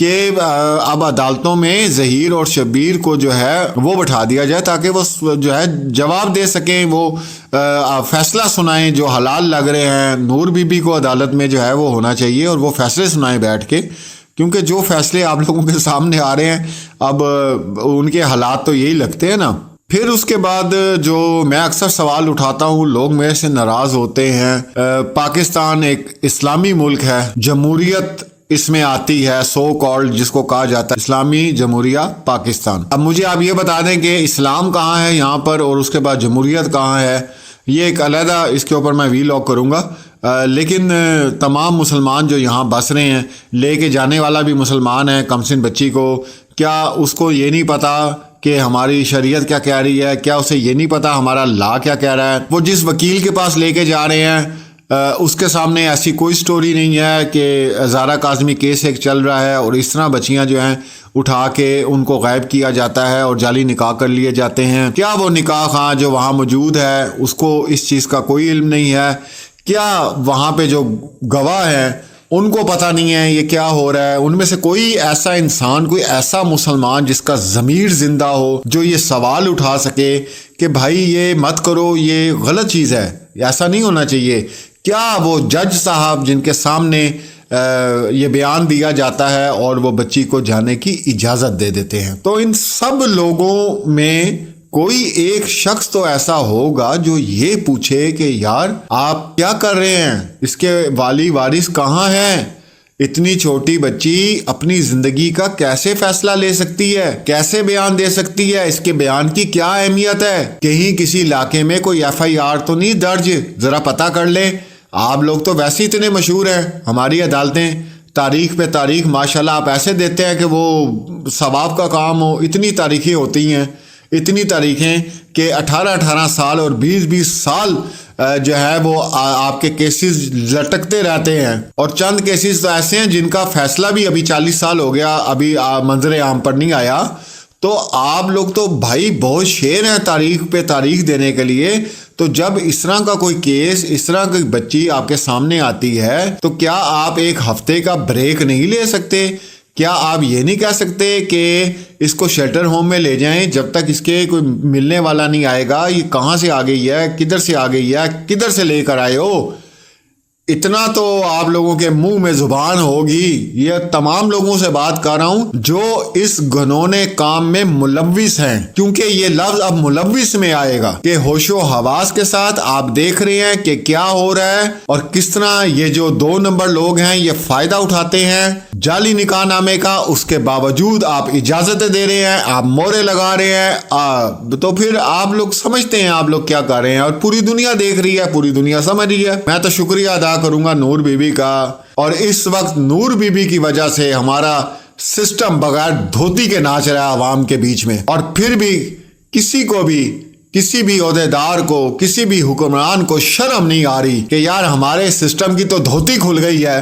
کہ اب عدالتوں میں ظہیر اور شبیر کو جو ہے وہ بٹھا دیا جائے تاکہ وہ جو ہے جواب دے سکیں، وہ فیصلہ سنائیں جو حلال لگ رہے ہیں۔ نور بی بی کو عدالت میں جو ہے وہ ہونا چاہیے اور وہ فیصلے سنائیں بیٹھ کے، کیونکہ جو فیصلے آپ لوگوں کے سامنے آ رہے ہیں اب ان کے حالات تو یہی لگتے ہیں نا۔ پھر اس کے بعد جو میں اکثر سوال اٹھاتا ہوں، لوگ میرے سے ناراض ہوتے ہیں، پاکستان ایک اسلامی ملک ہے، جمہوریت اس میں آتی ہے، سو کالڈ جس کو کہا جاتا ہے اسلامی جمہوریہ پاکستان۔ اب مجھے آپ یہ بتا دیں کہ اسلام کہاں ہے یہاں پر اور اس کے بعد جمہوریت کہاں ہے، یہ ایک علیحدہ اس کے اوپر میں ویلاگ کروں گا۔ لیکن تمام مسلمان جو یہاں بس رہے ہیں، لے کے جانے والا بھی مسلمان ہے کمسن بچی کو، کیا اس کو یہ نہیں پتا کہ ہماری شریعت کیا کہہ رہی ہے؟ کیا اسے یہ نہیں پتا ہمارا لا کیا کہہ رہا ہے؟ وہ جس وکیل کے پاس لے کے جا رہے ہیں اس کے سامنے ایسی کوئی سٹوری نہیں ہے کہ زارا کاظمی کیس ایک چل رہا ہے اور اس طرح بچیاں جو ہیں اٹھا کے ان کو غائب کیا جاتا ہے اور جعلی نکاح کر لیے جاتے ہیں۔ کیا وہ نکاح خواہ جو وہاں موجود ہے اس کو اس چیز کا کوئی علم نہیں ہے؟ کیا وہاں پہ جو گواہ ہیں ان کو پتہ نہیں ہے یہ کیا ہو رہا ہے؟ ان میں سے کوئی ایسا انسان، کوئی ایسا مسلمان جس کا ضمیر زندہ ہو جو یہ سوال اٹھا سکے کہ بھائی یہ مت کرو، یہ غلط چیز ہے، ایسا نہیں ہونا چاہیے؟ کیا وہ جج صاحب جن کے سامنے یہ بیان دیا جاتا ہے اور وہ بچی کو جانے کی اجازت دے دیتے ہیں؟ تو ان سب لوگوں میں کوئی ایک شخص تو ایسا ہوگا جو یہ پوچھے کہ یار آپ کیا کر رہے ہیں، اس کے والی وارث کہاں ہیں؟ اتنی چھوٹی بچی اپنی زندگی کا کیسے فیصلہ لے سکتی ہے، کیسے بیان دے سکتی ہے؟ اس کے بیان کی کیا اہمیت ہے؟ کہیں کسی علاقے میں کوئی FIR تو نہیں درج؟ ذرا پتہ کر لیں۔ آپ لوگ تو ویسے اتنے مشہور ہیں، ہماری عدالتیں تاریخ پہ تاریخ ماشاءاللہ آپ ایسے دیتے ہیں کہ وہ ثواب کا کام ہو۔ اتنی تاریخیں ہوتی ہیں، اتنی تاریخیں کہ 18 سال اور 20 سال جو ہے وہ آپ کے کیسز لٹکتے رہتے ہیں، اور چند کیسز تو ایسے ہیں جن کا فیصلہ بھی ابھی 40 سال ہو گیا، ابھی منظر عام پر نہیں آیا۔ تو آپ لوگ تو بھائی بہت شیر ہیں تاریخ پہ تاریخ دینے کے لیے۔ تو جب اس طرح کا کوئی کیس، اس طرح کی بچی آپ کے سامنے آتی ہے تو کیا آپ ایک ہفتے کا بریک نہیں لے سکتے؟ کیا آپ یہ نہیں کہہ سکتے کہ اس کو شیلٹر ہوم میں لے جائیں جب تک اس کے کوئی ملنے والا نہیں آئے گا؟ یہ کہاں سے آ گئی ہے، کدھر سے آ گئی ہے، کدھر سے لے کر آئے ہو؟ اتنا تو آپ لوگوں کے منہ میں زبان ہوگی۔ یہ تمام لوگوں سے بات کر رہا ہوں جو اس گھنونے کام میں ملوث ہیں، کیونکہ یہ لفظ اب ملوث میں آئے گا کہ ہوش و حواس کے ساتھ آپ دیکھ رہے ہیں کہ کیا ہو رہا ہے اور کس طرح یہ جو 2 نمبر لوگ ہیں یہ فائدہ اٹھاتے ہیں جعلی نکاح نامے کا۔ اس کے باوجود آپ اجازتیں دے رہے ہیں، آپ مورے لگا رہے ہیں، تو پھر آپ لوگ سمجھتے ہیں آپ لوگ کیا کر رہے ہیں، اور پوری دنیا دیکھ رہی ہے، پوری دنیا سمجھ رہی ہے۔ میں تو شکریہ ادا کروں گا نور بی بی کا، اور اس وقت نور بی بی کی وجہ سے ہمارا سسٹم بغیر دھوتی کے ناچ رہا ہے عوام کے بیچ میں، اور پھر بھی کسی بھی عہدیدار کو، کسی بھی حکمران کو شرم نہیں آ رہی کہ یار ہمارے سسٹم کی تو دھوتی کھل گئی ہے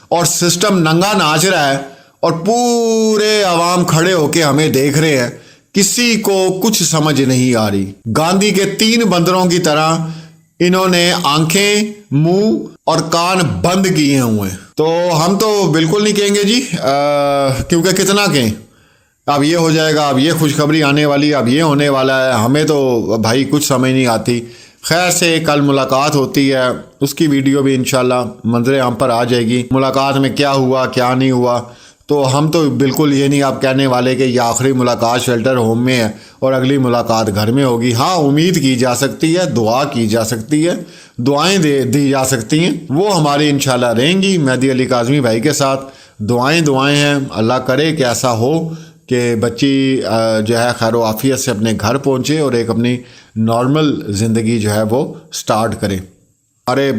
اور سسٹم ننگا ناچ رہا ہے اور پورے عوام کھڑے ہو کے ہمیں دیکھ رہے ہیں، کسی کو کچھ سمجھ نہیں آ رہی۔ گاندھی کے 3 بندروں کی طرح انہوں نے آنکھیں، منہ اور کان بند کیے ہوئے ہیں۔ تو ہم تو بالکل نہیں کہیں گے جی، کیونکہ کتنا کہیں، اب یہ ہو جائے گا، اب یہ خوشخبری آنے والی ہے، اب یہ ہونے والا ہے، ہمیں تو بھائی کچھ سمجھ نہیں آتی۔ خیر سے کل ملاقات ہوتی ہے، اس کی ویڈیو بھی انشاءاللہ منظر عام پر آ جائے گی، ملاقات میں کیا ہوا کیا نہیں ہوا۔ تو ہم تو بالکل یہ نہیں آپ کہنے والے کہ یہ آخری ملاقات شیلٹر ہوم میں ہے اور اگلی ملاقات گھر میں ہوگی۔ ہاں امید کی جا سکتی ہے، دعا کی جا سکتی ہے، دعائیں دی جا سکتی ہیں، وہ ہماری انشاءاللہ رہیں گی مہدی علی کاظمی بھائی کے ساتھ۔ دعائیں ہیں، اللہ کرے کہ ایسا ہو کہ بچی جو ہے خیر و عافیت سے اپنے گھر پہنچے اور ایک اپنی نارمل زندگی جو ہے وہ سٹارٹ کرے۔ ارے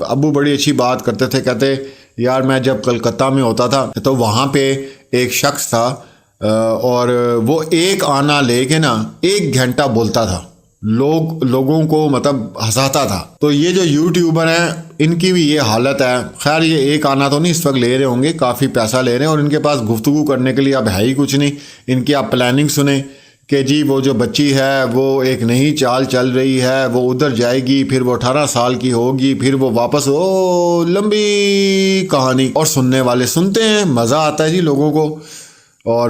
ابو بڑی اچھی بات کرتے تھے، کہتے یار میں جب کلکتہ میں ہوتا تھا تو وہاں پہ ایک شخص تھا اور وہ ایک آنا لے کے نا 1 گھنٹہ بولتا تھا، لوگوں کو مطلب ہنساتا تھا۔ تو یہ جو یوٹیوبر ہیں ان کی بھی یہ حالت ہے۔ خیر یہ 1 آنا تو نہیں اس وقت لے رہے ہوں گے، کافی پیسہ لے رہے ہیں اور ان کے پاس گفتگو کرنے کے لیے اب ہے ہی کچھ نہیں۔ ان کی آپ پلاننگ سنیں کہ جی وہ جو بچی ہے وہ ایک نئی چال چل رہی ہے, وہ ادھر جائے گی, پھر وہ 18 سال کی ہوگی, پھر وہ واپس, لمبی کہانی. اور سننے والے سنتے ہیں, مزہ آتا ہے جی لوگوں کو. اور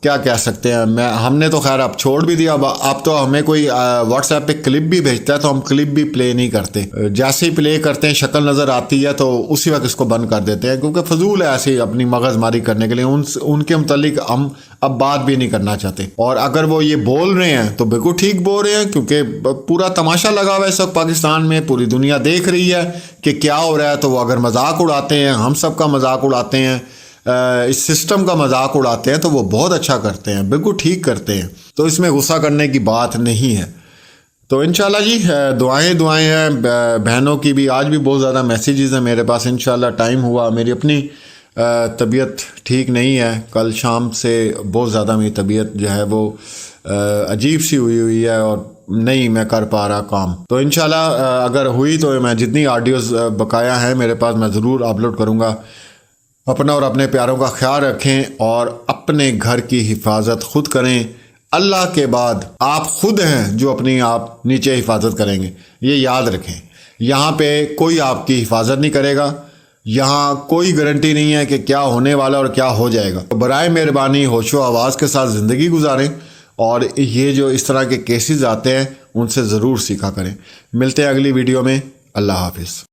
کیا کہہ سکتے ہیں, ہم نے تو خیر اب چھوڑ بھی دیا. اب تو ہمیں کوئی واٹس ایپ پہ کلپ بھی بھیجتا ہے تو ہم کلپ بھی پلے نہیں کرتے. جیسے ہی پلے کرتے ہیں شکل نظر آتی ہے تو اسی وقت اس کو بند کر دیتے ہیں, کیونکہ فضول ہے ایسی اپنی مغز ماری کرنے کے لیے. ان کے متعلق ہم اب بات بھی نہیں کرنا چاہتے. اور اگر وہ یہ بول رہے ہیں تو بالکل ٹھیک بول رہے ہیں, کیونکہ پورا تماشا لگا ہوا ہے اس وقت پاکستان میں, پوری دنیا دیکھ رہی ہے کہ کیا ہو رہا ہے. تو وہ اگر مذاق اڑاتے ہیں, ہم سب کا مذاق اڑاتے ہیں, اس سسٹم کا مذاق اڑاتے ہیں, تو وہ بہت اچھا کرتے ہیں, بالکل ٹھیک کرتے ہیں. تو اس میں غصہ کرنے کی بات نہیں ہے. تو انشاءاللہ جی دعائیں ہیں بہنوں کی بھی. آج بھی بہت زیادہ میسیجز ہیں میرے پاس. انشاءاللہ ٹائم ہوا, میری اپنی طبیعت ٹھیک نہیں ہے. کل شام سے بہت زیادہ میری طبیعت جو ہے وہ عجیب سی ہوئی ہے اور نہیں میں کر پا رہا کام. تو انشاءاللہ اگر ہوئی تو میں جتنی آڈیوز بقایا ہیں میرے پاس میں ضرور اپلوڈ کروں گا. اپنا اور اپنے پیاروں کا خیال رکھیں اور اپنے گھر کی حفاظت خود کریں. اللہ کے بعد آپ خود ہیں جو اپنی آپ نیچے حفاظت کریں گے, یہ یاد رکھیں. یہاں پہ کوئی آپ کی حفاظت نہیں کرے گا. یہاں کوئی گارنٹی نہیں ہے کہ کیا ہونے والا اور کیا ہو جائے گا. برائے مہربانی ہوش و آواز کے ساتھ زندگی گزاریں اور یہ جو اس طرح کے کیسز آتے ہیں ان سے ضرور سیکھا کریں. ملتے ہیں اگلی ویڈیو میں. اللہ حافظ.